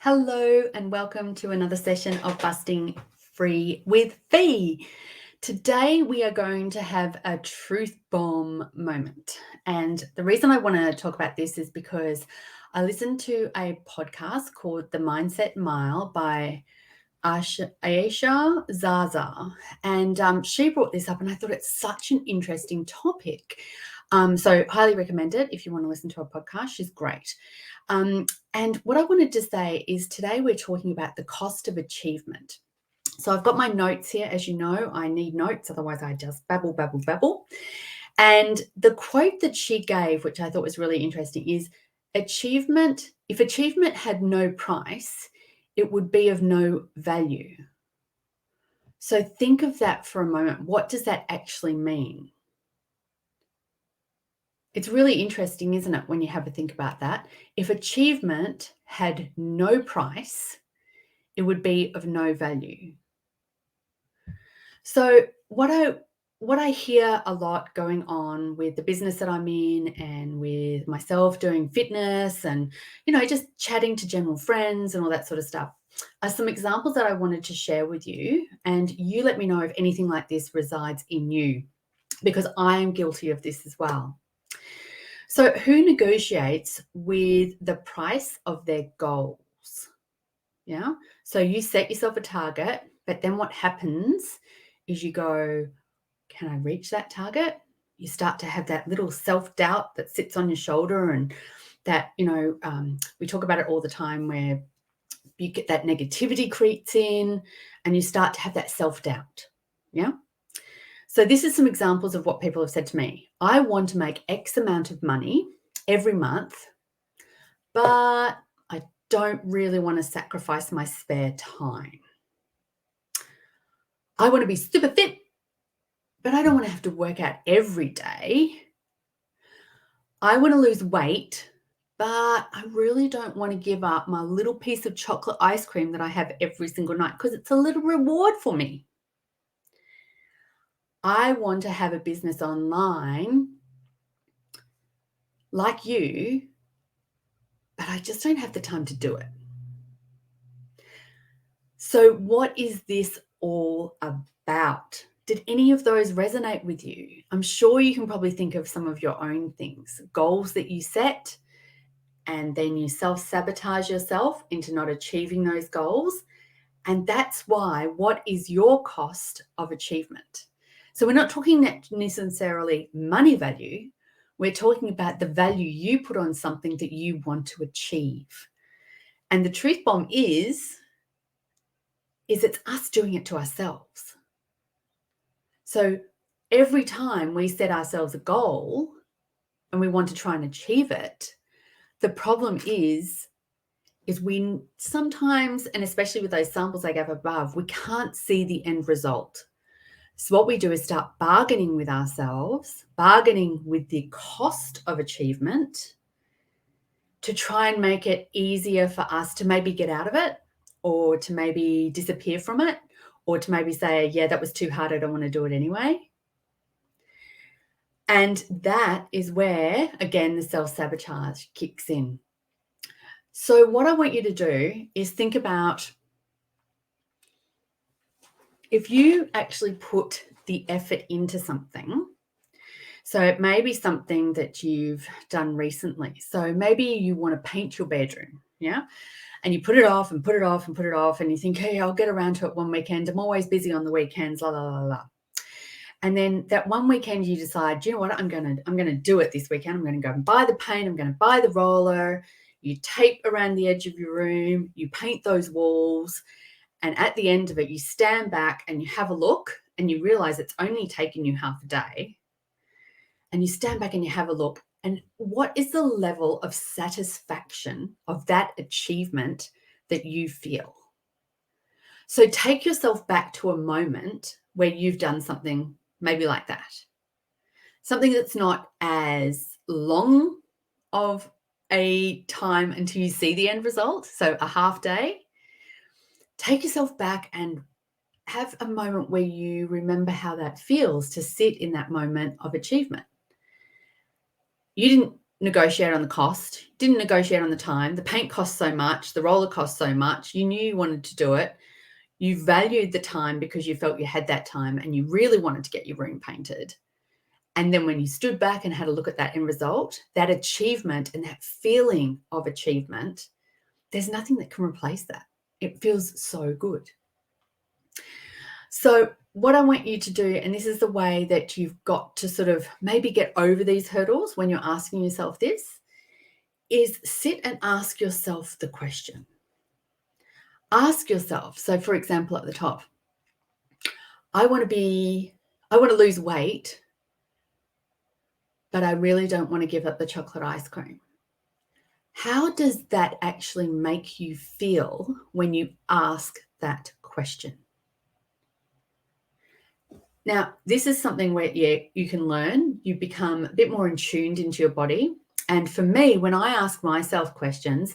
Hello and welcome to another session of Busting Free with Fee. Today we are going to have a truth bomb moment. And the reason I want to talk about this is because I listened to a podcast called The Mindset Mile by Aisha Zaza. And she brought this up and I thought it's such an interesting topic. So highly recommend it if you want to listen to a podcast. She's great. And what I wanted to say is today we're talking about the cost of achievement. So I've got my notes here. As you know, I need notes, otherwise I just babble, babble, babble. And the quote that she gave, which I thought was really interesting, is if achievement had no price, it would be of no value. So think of that for a moment. What does that actually mean? It's really interesting, isn't it, when you have a think about that? If achievement had no price, it would be of no value. So what I hear a lot going on with the business that I'm in and with myself doing fitness and, just chatting to general friends and all that sort of stuff are some examples that I wanted to share with you. And you let me know if anything like this resides in you, because I am guilty of this as well. So who negotiates with the price of their goals? Yeah. So you set yourself a target, but then what happens is you go, can I reach that target? You start to have that little self-doubt that sits on your shoulder, and that, we talk about it all the time, where you get that negativity creeps in and you start to have that self-doubt. Yeah. So this is some examples of what people have said to me. I want to make X amount of money every month, but I don't really want to sacrifice my spare time. I want to be super fit, but I don't want to have to work out every day. I want to lose weight, but I really don't want to give up my little piece of chocolate ice cream that I have every single night because it's a little reward for me. I want to have a business online like you, but I just don't have the time to do it. So what is this all about? Did any of those resonate with you? I'm sure you can probably think of some of your own things, goals that you set, and then you self-sabotage yourself into not achieving those goals. And that's why, what is your cost of achievement? So we're not talking necessarily money value. We're talking about the value you put on something that you want to achieve. And the truth bomb is it's us doing it to ourselves. So every time we set ourselves a goal and we want to try and achieve it, the problem is we sometimes, and especially with those samples I gave above, we can't see the end result. So what we do is start bargaining with ourselves, bargaining with the cost of achievement to try and make it easier for us to maybe get out of it, or to maybe disappear from it, or to maybe say, yeah, that was too hard, I don't want to do it anyway. And that is where, again, the self-sabotage kicks in. So what I want you to do is think about, if you actually put the effort into something. So it may be something that you've done recently. So maybe you want to paint your bedroom, yeah? And you put it off and put it off and put it off, and you think, hey, I'll get around to it one weekend. I'm always busy on the weekends, la, la, la, la. And then that one weekend you decide, you know what, I'm gonna do it this weekend. I'm gonna go and buy the paint, I'm gonna buy the roller. You tape around the edge of your room, you paint those walls, and at the end of it, you stand back and you have a look and you realize it's only taken you half a day. And you stand back and you have a look, and what is the level of satisfaction of that achievement that you feel? So take yourself back to a moment where you've done something maybe like that. Something that's not as long of a time until you see the end result, so a half day. Take yourself back and have a moment where you remember how that feels to sit in that moment of achievement. You didn't negotiate on the cost, didn't negotiate on the time. The paint cost so much, the roller cost so much. You knew you wanted to do it. You valued the time because you felt you had that time and you really wanted to get your room painted. And then when you stood back and had a look at that end result, that achievement and that feeling of achievement, there's nothing that can replace that. It feels so good. So what I want you to do, and this is the way that you've got to sort of maybe get over these hurdles when you're asking yourself this, is sit and ask yourself the question. Ask yourself, so for example, at the top, I want to lose weight, but I really don't want to give up the chocolate ice cream. How does that actually make you feel when you ask that question? Now, this is something where you can learn. You become a bit more in tuned into your body. And for me, when I ask myself questions,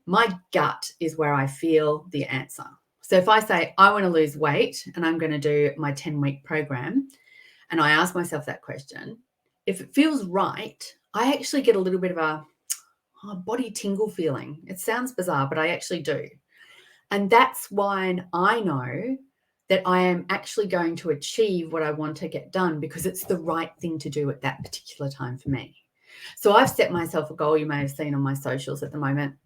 my gut is where I feel the answer. So if I say, I want to lose weight and I'm going to do my 10-week program, and I ask myself that question, if it feels right, I actually get a little bit of a body tingle feeling. It sounds bizarre, but I actually do. And that's why I know that I am actually going to achieve what I want to get done, because it's the right thing to do at that particular time for me. So I've set myself a goal, you may have seen on my socials at the moment,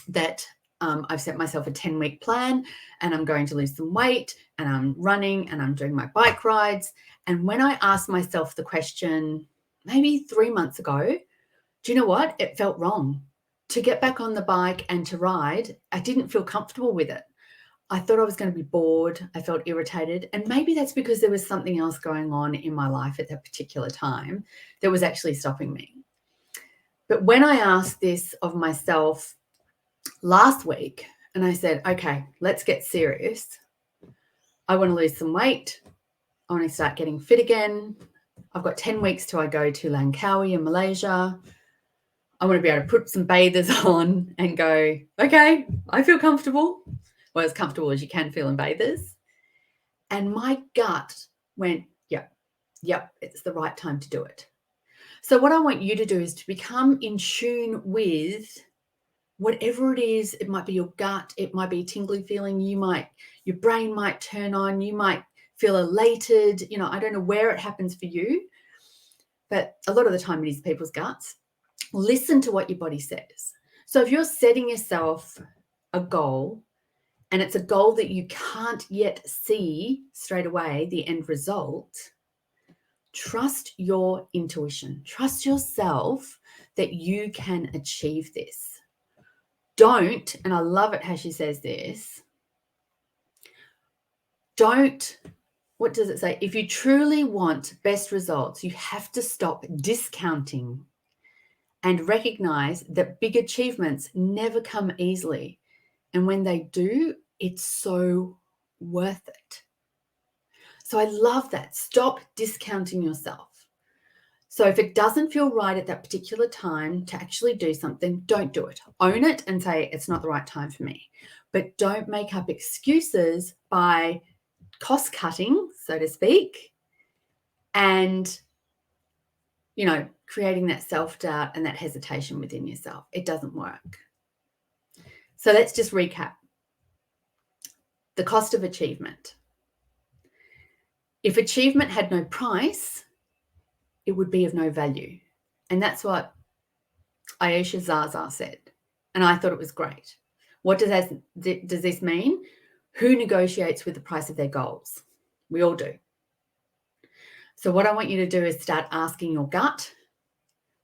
that I've set myself a 10-week plan and I'm going to lose some weight and I'm running and I'm doing my bike rides. And when I asked myself the question maybe 3 months ago, do you know what? It felt wrong. To get back on the bike and to ride, I didn't feel comfortable with it. I thought I was going to be bored. I felt irritated. And maybe that's because there was something else going on in my life at that particular time that was actually stopping me. But when I asked this of myself last week and I said, okay, let's get serious. I want to lose some weight. I want to start getting fit again. I've got 10 weeks till I go to Langkawi in Malaysia. I want to be able to put some bathers on and go, okay, I feel comfortable. Well, as comfortable as you can feel in bathers. And my gut went, yep, it's the right time to do it. So what I want you to do is to become in tune with whatever it is. It might be your gut. It might be a tingly feeling. Your brain might turn on. You might feel elated. I don't know where it happens for you, but a lot of the time it is people's guts. Listen to what your body says. So if you're setting yourself a goal and it's a goal that you can't yet see straight away, the end result, trust your intuition. Trust yourself that you can achieve this. Don't, and I love it how she says this, what does it say? If you truly want best results, you have to stop discounting and recognize that big achievements never come easily. And when they do, it's so worth it. So I love that. Stop discounting yourself. So if it doesn't feel right at that particular time to actually do something, don't do it. Own it and say, it's not the right time for me. But don't make up excuses by cost cutting, so to speak, and, creating that self-doubt and that hesitation within yourself. It doesn't work. So let's just recap. The cost of achievement. If achievement had no price, it would be of no value. And that's what Aisha Zaza said. And I thought it was great. What does this mean? Who negotiates with the price of their goals? We all do. So what I want you to do is start asking your gut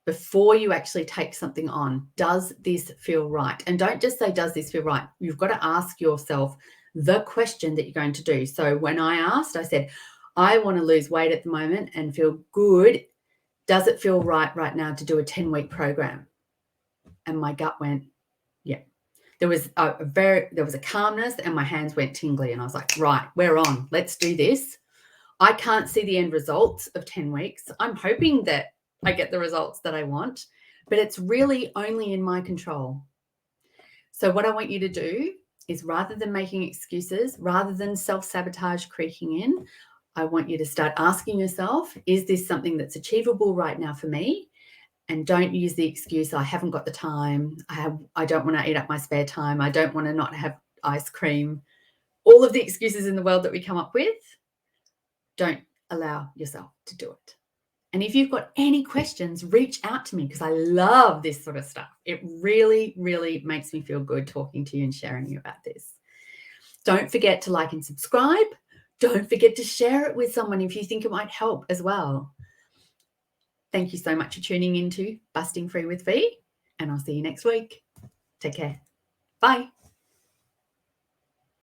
before you actually take something on. Does this feel right? And don't just say, does this feel right? You've got to ask yourself the question that you're going to do. So when I asked, I said, I want to lose weight at the moment and feel good. Does it feel right now to do a 10-week program? And my gut went, yeah. There was a calmness and my hands went tingly and I was like, right, we're on. Let's do this. I can't see the end results of 10 weeks. I'm hoping that I get the results that I want, but it's really only in my control. So what I want you to do is, rather than making excuses, rather than self-sabotage creeping in, I want you to start asking yourself, is this something that's achievable right now for me? And don't use the excuse, I haven't got the time, I don't want to eat up my spare time, I don't want to not have ice cream. All of the excuses in the world that we come up with, don't allow yourself to do it. And if you've got any questions, reach out to me because I love this sort of stuff. It really, really makes me feel good talking to you and sharing you about this. Don't forget to like and subscribe. Don't forget to share it with someone if you think it might help as well. Thank you so much for tuning into Busting Free with V, and I'll see you next week. Take care. Bye.